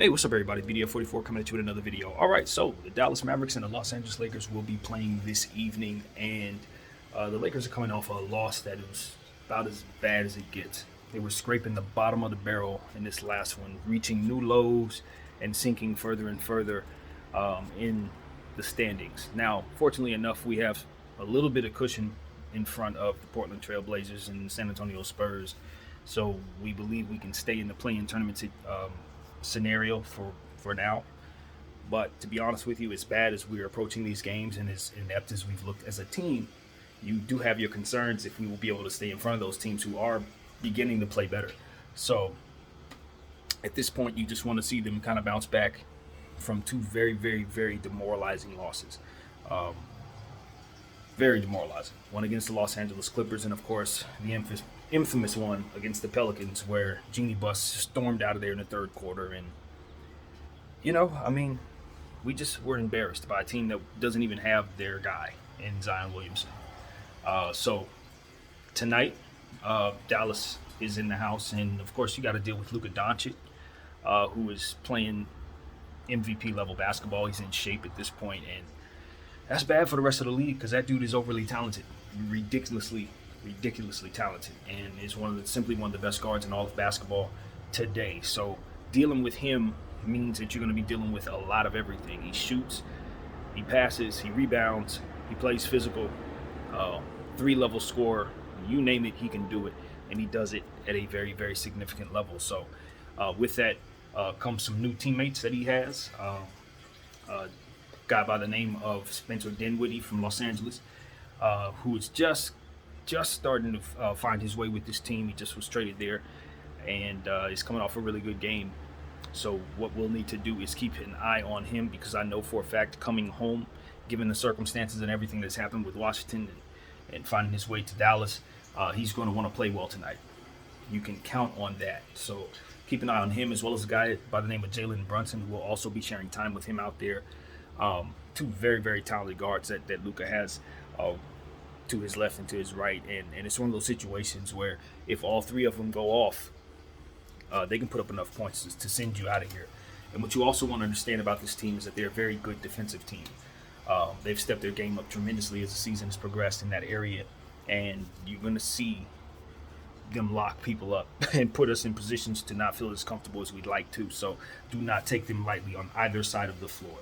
Hey, what's up, everybody? BDF44 coming at you with another video. All right, so the Dallas Mavericks and the Los Angeles Lakers will be playing this evening, and the Lakers are coming off a loss that is about as bad as it gets. They were scraping the bottom of the barrel in this last one, reaching new lows and sinking further and further in the standings. Now, fortunately enough, we have a little bit of cushion in front of the Portland Trail Blazers and San Antonio Spurs, so we believe we can stay in the play-in tournament scenario for now. But to be honest with you, as bad as we're approaching these games and as inept as we've looked as a team, you do have your concerns if we will be able to stay in front of those teams who are beginning to play better. So at this point, you just want to see them kind of bounce back from two very, very, very demoralizing losses. Very demoralizing. One against the Los Angeles Clippers, and of course the infamous one against the Pelicans, where Jeannie Buss stormed out of there in the third quarter. And we just were embarrassed by a team that doesn't even have their guy in Zion Williamson. So tonight, Dallas is in the house, and of course you got to deal with Luka Doncic, who is playing MVP level basketball. He's in shape at this point, and that's bad for the rest of the league because that dude is overly talented, ridiculously talented, and is simply one of the best guards in all of basketball today. So dealing with him means that you're going to be dealing with a lot of everything. He shoots, he passes, he rebounds, he plays physical, 3-level scorer, you name it, he can do it, and he does it at a very, very significant level. So with that comes some new teammates that he has. Guy by the name of Spencer Dinwiddie from Los Angeles, who is just starting to find his way with this team. He just was traded there, and is coming off a really good game. So what we'll need to do is keep an eye on him, because I know for a fact coming home, given the circumstances and everything that's happened with Washington and finding his way to Dallas, he's going to want to play well tonight. You can count on that. So keep an eye on him, as well as a guy by the name of Jalen Brunson, who will also be sharing time with him out there. Two very, very talented guards that Luka has to his left and to his right. And it's one of those situations where if all three of them go off, they can put up enough points to send you out of here. And what you also want to understand about this team is that they're a very good defensive team. They've stepped their game up tremendously as the season has progressed in that area. And you're going to see them lock people up and put us in positions to not feel as comfortable as we'd like to. So do not take them lightly on either side of the floor.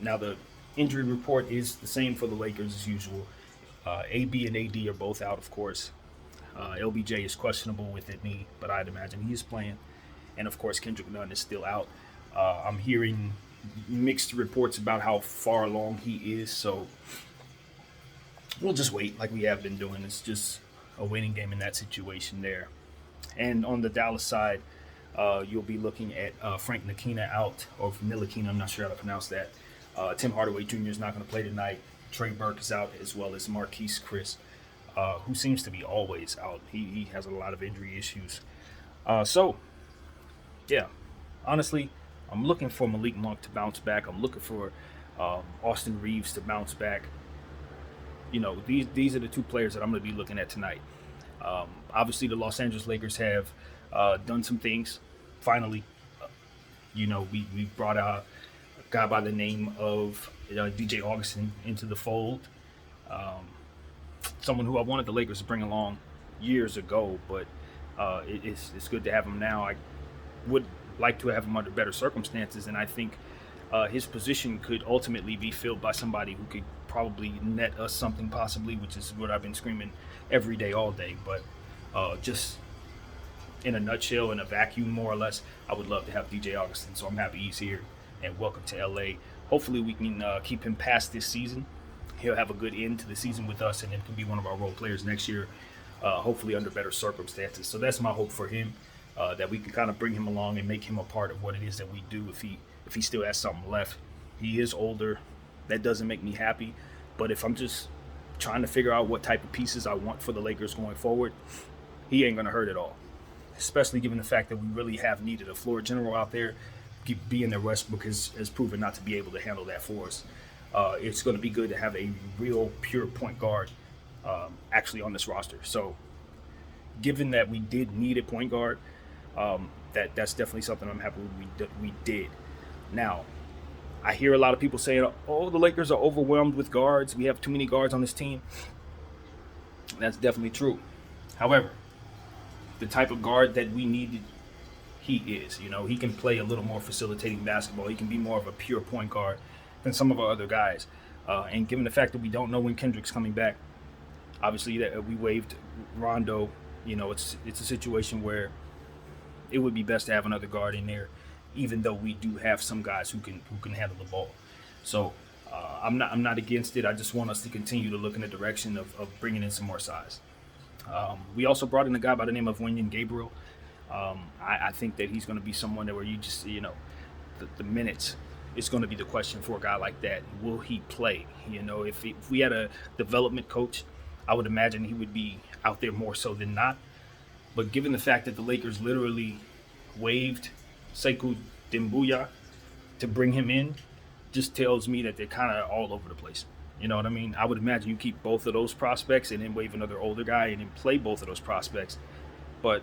Now, the injury report is the same for the Lakers as usual. AB and AD are both out, of course. LBJ is questionable with a knee, but I'd imagine he is playing. And, of course, Kendrick Nunn is still out. I'm hearing mixed reports about how far along he is, so we'll just wait like we have been doing. It's just a waiting game in that situation there. And on the Dallas side, you'll be looking at Frank Ntilikina out, or Ntilikina, I'm not sure how to pronounce that. Tim Hardaway Jr. is not going to play tonight. Trey Burke is out, as well as Marquise Chris, who seems to be always out. He has a lot of injury issues. So, yeah, honestly, I'm looking for Malik Monk to bounce back. I'm looking for Austin Reeves to bounce back. These are the two players that I'm going to be looking at tonight. Obviously, the Los Angeles Lakers have done some things. Finally, we brought out a guy by the name of DJ Augustin into the fold. Someone who I wanted the Lakers to bring along years ago, but it's good to have him now. I would like to have him under better circumstances, and I think his position could ultimately be filled by somebody who could probably net us something, possibly, which is what I've been screaming every day, all day. But just in a nutshell, in a vacuum, more or less, I would love to have DJ Augustin. So I'm happy he's here, and welcome to LA. Hopefully we can keep him past this season. He'll have a good end to the season with us, and then can be one of our role players next year, hopefully under better circumstances. So that's my hope for him, that we can kind of bring him along and make him a part of what it is that we do if he still has something left. He is older. That doesn't make me happy. But if I'm just trying to figure out what type of pieces I want for the Lakers going forward, he ain't going to hurt at all. Especially given the fact that we really have needed a floor general out there. Being that Westbrook has proven not to be able to handle that for us. It's going to be good to have a real pure point guard actually on this roster. So given that we did need a point guard, That's definitely something I'm happy we did. Now, I hear a lot of people saying, "Oh, the Lakers are overwhelmed with guards. We have too many guards on this team." That's definitely true. However, the type of guard that we needed, he is. He can play a little more facilitating basketball. He can be more of a pure point guard than some of our other guys. And given the fact that we don't know when Kendrick's coming back, obviously that we waived Rondo. It's a situation where it would be best to have another guard in there, even though we do have some guys who can handle the ball. So I'm not against it. I just want us to continue to look in the direction of bringing in some more size. We also brought in a guy by the name of Wenyen Gabriel. I think that he's going to be someone that where you just the minutes. It's going to be the question for a guy like that. Will he play? If we had a development coach, I would imagine he would be out there more so than not. But given the fact that the Lakers literally waived Sekou Doumbouya to bring him in, just tells me that they're kind of all over the place. You know what I mean? I would imagine you keep both of those prospects and then waive another older guy and then play both of those prospects. But,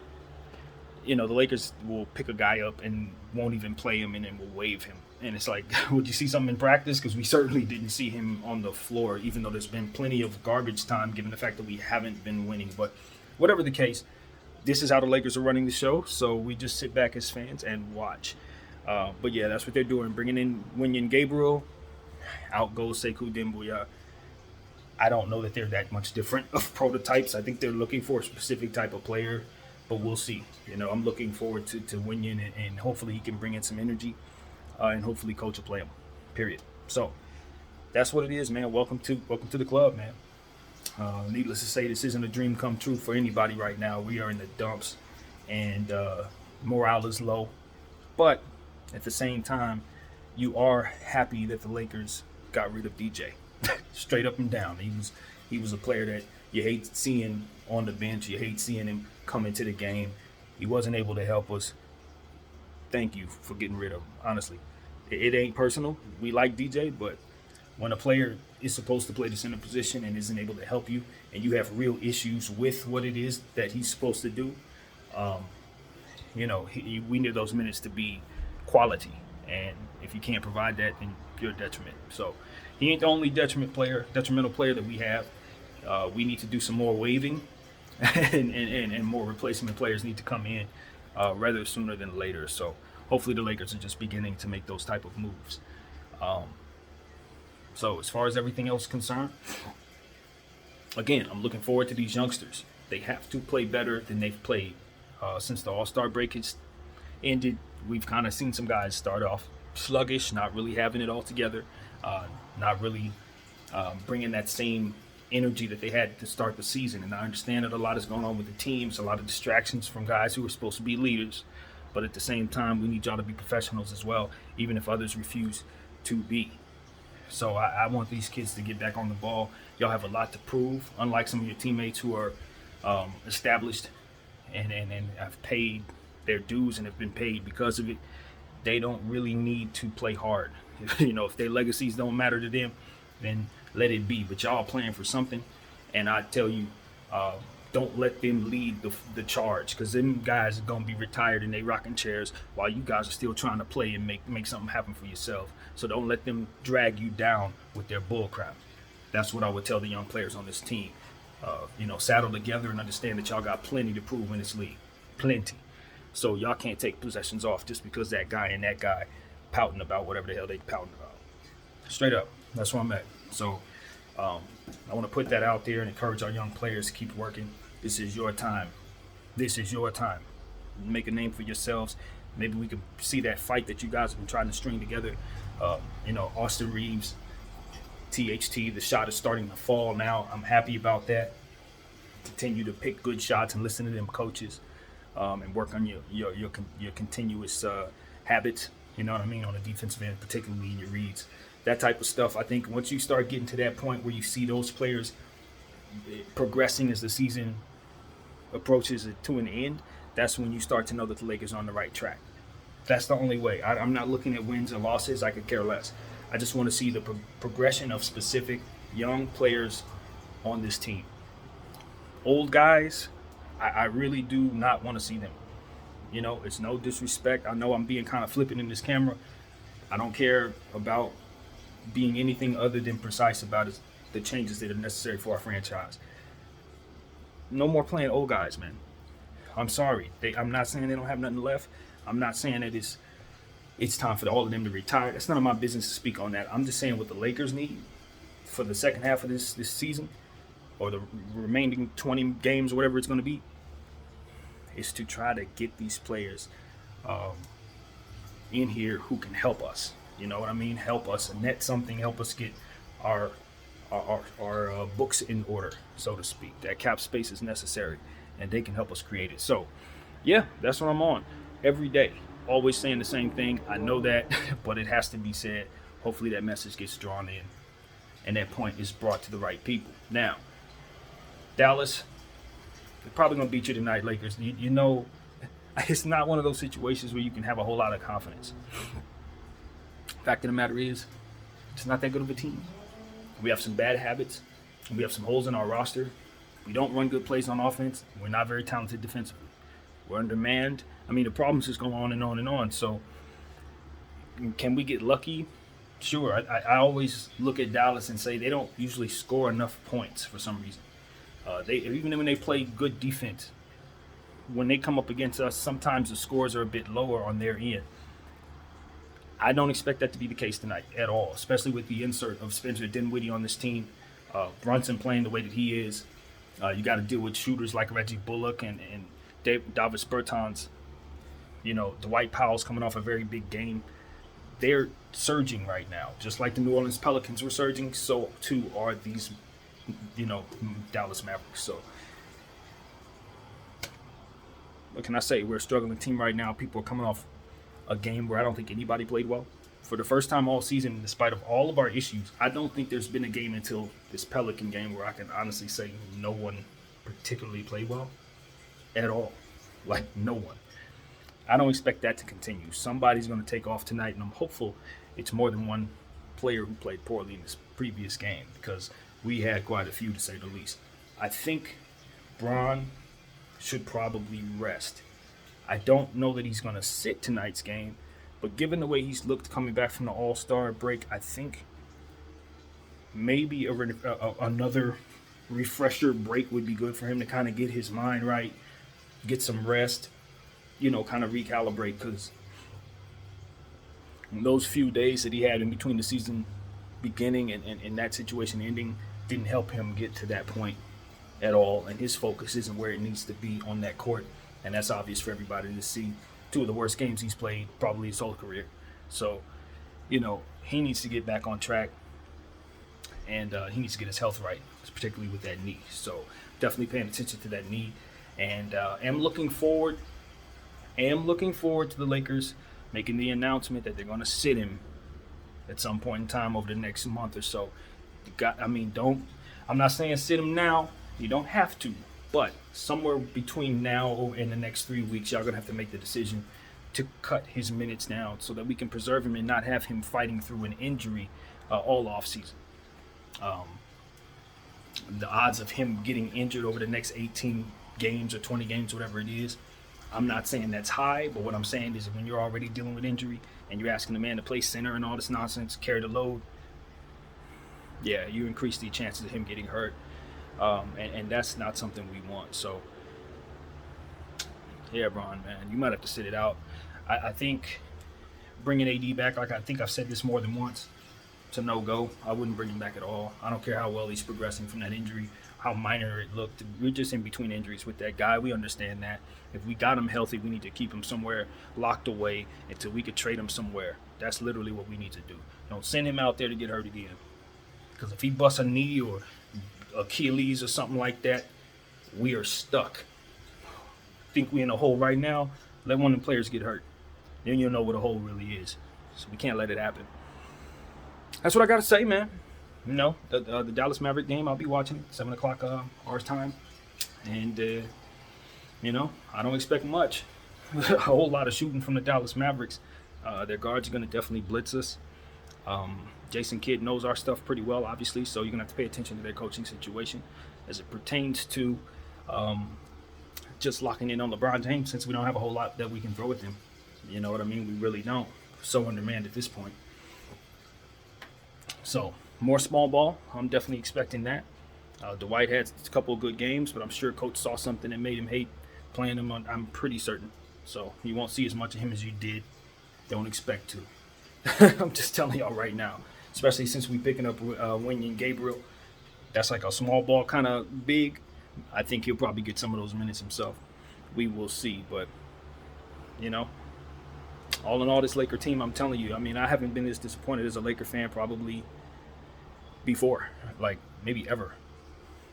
the Lakers will pick a guy up and won't even play him and then will waive him. And it's like, would you see something in practice? Because we certainly didn't see him on the floor, even though there's been plenty of garbage time given the fact that we haven't been winning. But whatever the case, this is how the Lakers are running the show. So we just sit back as fans and watch. But yeah, that's what they're doing. Bringing in Wenyen Gabriel, out goes Sekou Doumbouya. I don't know that they're that much different of prototypes. I think they're looking for a specific type of player, but we'll see. I'm looking forward to Wenyen, and hopefully he can bring in some energy, and hopefully coach will play him. Period. So that's what it is, man. Welcome to the club, man. Needless to say, this isn't a dream come true for anybody right now. We are in the dumps, and morale is low. But at the same time, you are happy that the Lakers got rid of DJ. Straight up and down. He was a player that you hate seeing on the bench. You hate seeing him come into the game. He wasn't able to help us. Thank you for getting rid of him. Honestly, it ain't personal. We like DJ, but when a player is supposed to play the center position and isn't able to help you, and you have real issues with what it is that he's supposed to do, we need those minutes to be quality. And if you can't provide that, then you're a detriment. So he ain't the only detrimental player that we have. We need to do some more waiving, and more replacement players need to come in rather sooner than later. So hopefully the Lakers are just beginning to make those type of moves. So as far as everything else is concerned, again, I'm looking forward to these youngsters. They have to play better than they've played since the All-Star break has ended. We've kind of seen some guys start off sluggish, not really having it all together, not really bringing that same energy that they had to start the season. And I understand that a lot is going on with the teams, a lot of distractions from guys who are supposed to be leaders. But at the same time, we need y'all to be professionals as well, even if others refuse to be. So I want these kids to get back on the ball. Y'all have a lot to prove, unlike some of your teammates who are established and have paid their dues and have been paid because of it. They don't really need to play hard. If their legacies don't matter to them, then let it be. But y'all playing for something, and I tell you, don't let them lead the charge, because them guys are gonna be retired and they rocking chairs while you guys are still trying to play and make something happen for yourself. So don't let them drag you down with their bull crap. That's what I would tell the young players on this team. Saddle together and understand that y'all got plenty to prove in this league, plenty. So y'all can't take possessions off just because that guy and that guy pouting about whatever the hell they pouting about. Straight up, that's where I'm at. So I want to put that out there and encourage our young players to keep working. This is your time. This is your time. Make a name for yourselves. Maybe we can see that fight that you guys have been trying to string together. Austin Reeves, THT, the shot is starting to fall now. I'm happy about that. Continue to pick good shots and listen to them coaches, and work on your continuous habits. You know what I mean, on the defensive end, particularly in your reads. That type of stuff. I think once you start getting to that point where you see those players progressing as the season approaches to an end, that's when you start to know that the Lakers are on the right track. That's the only way. I'm not looking at wins and losses. I could care less. I just want to see the progression of specific young players on this team. Old guys, I really do not want to see them. You know, it's no disrespect. I know I'm being kind of flippant in this camera. I don't care about being anything other than precise about it, the changes that are necessary for our franchise. No more playing old guys, man. I'm sorry. I'm not saying they don't have nothing left. I'm not saying that it's time for all of them to retire. It's none of my business to speak on that. I'm just saying what the Lakers need for the second half of this season, or the remaining 20 games, or whatever it's going to be, is to try to get these players in here who can help us. You know what I mean? Help us net something. Help us get our books in order, so to speak. That cap space is necessary, and they can help us create it. So, yeah, that's what I'm on every day. Always saying the same thing. I know that, but it has to be said. Hopefully that message gets drawn in, and that point is brought to the right people. Now, Dallas, they're probably going to beat you tonight, Lakers. You know, it's not one of those situations where you can have a whole lot of confidence. Fact of the matter is, it's not that good of a team. We have some bad habits. We have some holes in our roster. We don't run good plays on offense. We're not very talented defensively. We're undermanned. I mean, the problems just go on and on and on. So, can we get lucky? Sure. I always look at Dallas and say they don't usually score enough points for some reason. Even when they play good defense, when they come up against us, sometimes the scores are a bit lower on their end. I don't expect that to be the case tonight at all, especially with the insert of Spencer Dinwiddie on this team. Brunson playing the way that he is. You got to deal with shooters like Reggie Bullock and Davis Bertans. You know, Dwight Powell's coming off a very big game. They're surging right now. Just like the New Orleans Pelicans were surging, so too are these, Dallas Mavericks. So, what can I say? We're a struggling team right now. People are coming off a game where I don't think anybody played well. For the first time all season, despite of all of our issues, I don't think there's been a game until this Pelican game where I can honestly say no one particularly played well at all. Like, no one. I don't expect that to continue. Somebody's going to take off tonight, and I'm hopeful it's more than one player who played poorly in this previous game, because we had quite a few, to say the least. I think Bron should probably rest. I don't know that he's going to sit tonight's game, but given the way he's looked coming back from the All-Star break, I think maybe another refresher break would be good for him to kind of get his mind right, get some rest, kind of recalibrate, because those few days that he had in between the season beginning and that situation ending didn't help him get to that point at all, and his focus isn't where it needs to be on that court, and that's obvious for everybody to see. Two of the worst games he's played probably his whole career. So, he needs to get back on track, and he needs to get his health right, particularly with that knee. So definitely paying attention to that knee, and am looking forward to the Lakers making the announcement that they're going to sit him at some point in time over the next month or so. I'm not saying sit him now. You don't have to, but somewhere between now and the next 3 weeks, y'all going to have to make the decision to cut his minutes down so that we can preserve him and not have him fighting through an injury all offseason. The odds of him getting injured over the next 18 games or 20 games, whatever it is, I'm not saying that's high, but what I'm saying is when you're already dealing with injury and you're asking the man to play center and all this nonsense, carry the load, yeah, you increase the chances of him getting hurt. And that's not something we want. So, yeah, Bron, man, you might have to sit it out. I think bringing AD back, like I think I've said this more than once, it's a no-go. I wouldn't bring him back at all. I don't care how well he's progressing from that injury, how minor it looked. We're just in between injuries with that guy. We understand that. If we got him healthy, we need to keep him somewhere locked away until we could trade him somewhere. That's literally what we need to do. Don't send him out there to get hurt again. Because if he busts a knee or Achilles or something like that, we are stuck. Think we in a hole right now? Let one of the players get hurt. Then you'll know what a hole really is. So we can't let it happen. That's what I got to say, man. The Dallas Maverick game, I'll be watching it, 7 o'clock our time. And, I don't expect much. A whole lot of shooting from the Dallas Mavericks. Their guards are going to definitely blitz us. Jason Kidd knows our stuff pretty well, obviously, so you're going to have to pay attention to their coaching situation as it pertains to just locking in on LeBron James since we don't have a whole lot that we can throw at him. You know what I mean? We really don't. So undermanned at this point. So more small ball. I'm definitely expecting that. Dwight had a couple of good games, but I'm sure coach saw something that made him hate playing him. I'm pretty certain. So you won't see as much of him as you did. Don't expect to. I'm just telling y'all right now. Especially since we picking up Wenyen Gabriel. That's like a small ball kind of big. I think he'll probably get some of those minutes himself. We will see. But, you know, all in all, this Laker team, I'm telling you, I mean, I haven't been this disappointed as a Laker fan probably before, like maybe ever.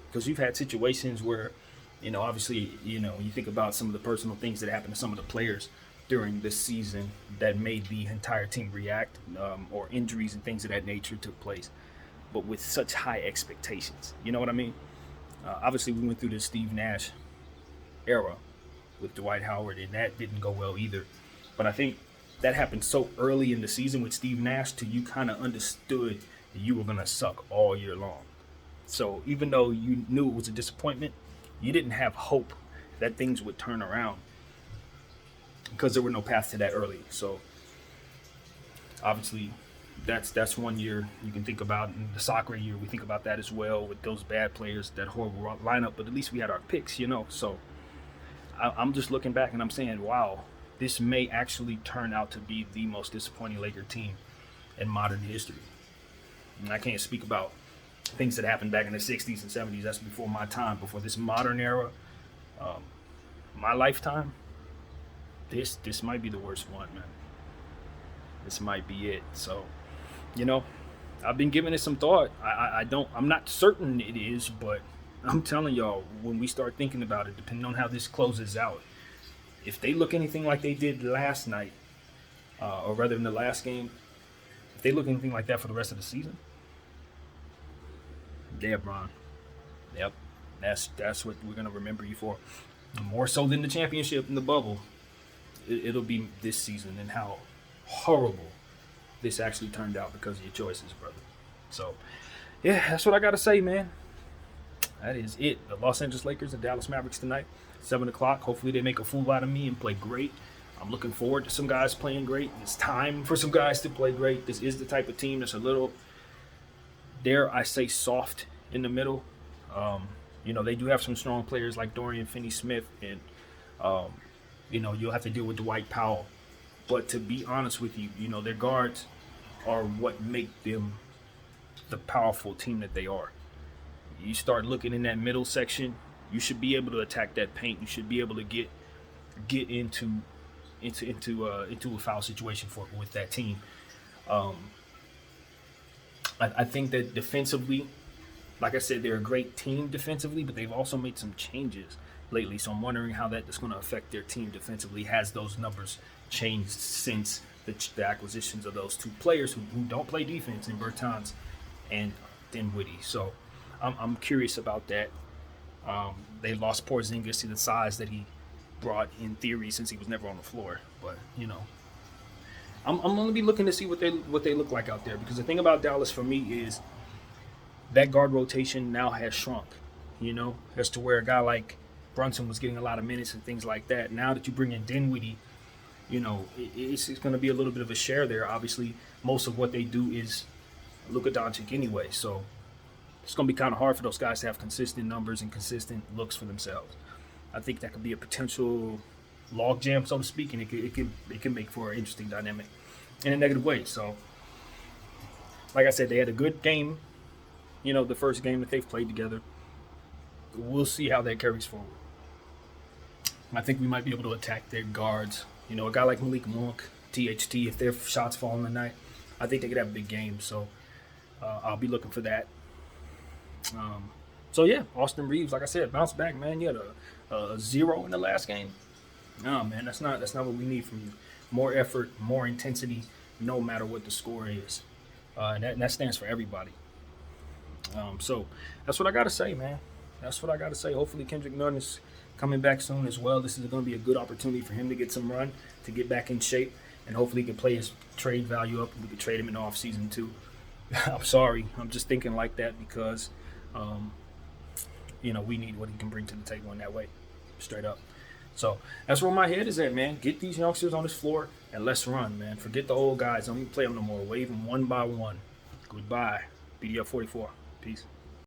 Because you've had situations where, you know, obviously, you know, you think about some of the personal things that happened to some of the players during this season that made the entire team react, or injuries and things of that nature took place. But with such high expectations, you know what I mean? Obviously, we went through the Steve Nash era with Dwight Howard, and that didn't go well either. But I think that happened so early in the season with Steve Nash till you kind of understood that you were going to suck all year long. So even though you knew it was a disappointment, you didn't have hope that things would turn around because there were no path to that early. So obviously that's 1 year you can think about. In the soccer year, we think about that as well with those bad players, that horrible lineup. But at least we had our picks, you know. So I'm just looking back and I'm saying, wow, this may actually turn out to be the most disappointing Laker team in modern history. And I can't speak about things that happened back in the 60s and 70s. That's before my time, before this modern era. My lifetime, this might be the worst one, man. This might be it. So, you know, I've been giving it some thought. I'm not certain it is, but I'm telling y'all, when we start thinking about it, depending on how this closes out, if they look anything like they did last night, or rather in the last game, if they look anything like that for the rest of the season, yeah, Bron. Yep. That's what we're gonna remember you for. More so than the championship in the bubble. It'll be this season and how horrible this actually turned out because of your choices, brother. So, yeah, that's what I gotta say, man. That is it. The Los Angeles Lakers and Dallas Mavericks tonight, 7 o'clock. Hopefully they make a fool out of me and play great. I'm looking forward to some guys playing great. It's time for some guys to play great. This is the type of team that's a little, dare I say, soft in the middle. You know, they do have some strong players like Dorian Finney-Smith, and, you know, you'll have to deal with Dwight Powell. But to be honest with you, you know, their guards are what make them the powerful team that they are. You start looking in that middle section, you should be able to attack that paint. You should be able to get into a foul situation with that team. I think that defensively, like I said, they're a great team defensively, but they've also made some changes lately. So I'm wondering how that is going to affect their team defensively. Has those numbers changed since the acquisitions of those two players who don't play defense in Bertans and Dinwiddie? So I'm curious about that. They lost Porzingis to the size that he brought in theory since he was never on the floor. But, you know, I'm going to be looking to see what they look like out there, because the thing about Dallas for me is that guard rotation now has shrunk, you know, as to where a guy like Brunson was getting a lot of minutes and things like that. Now that you bring in Dinwiddie, you know, it's going to be a little bit of a share there. Obviously, most of what they do is Luka Doncic anyway, so it's going to be kind of hard for those guys to have consistent numbers and consistent looks for themselves. I think that could be a potential logjam, so to speak, and it can make for an interesting dynamic in a negative way. So, like I said, they had a good game, you know, the first game that they've played together. We'll see how that carries forward. I think we might be able to attack their guards. You know, a guy like Malik Monk, THT, if their shots fall in the night, I think they could have a big game. So I'll be looking for that. So yeah, Austin Reeves, like I said, bounce back, man. You had a 0 in the last game. No, man, that's not what we need from you. More effort, more intensity, no matter what the score is, and that stands for everybody. So that's what I gotta say, man. That's what I gotta say. Hopefully Kendrick Nunn is coming back soon as well. This is going to be a good opportunity for him to get some run, to get back in shape, and hopefully he can play his trade value up. We can trade him in the offseason too. I'm sorry. I'm just thinking like that because, you know, we need what he can bring to the table in that way. Straight up. So that's where my head is at, man. Get these youngsters on this floor and let's run, man. Forget the old guys. Don't even play them no more. Wave them one by one. Goodbye. BDF 44. Peace.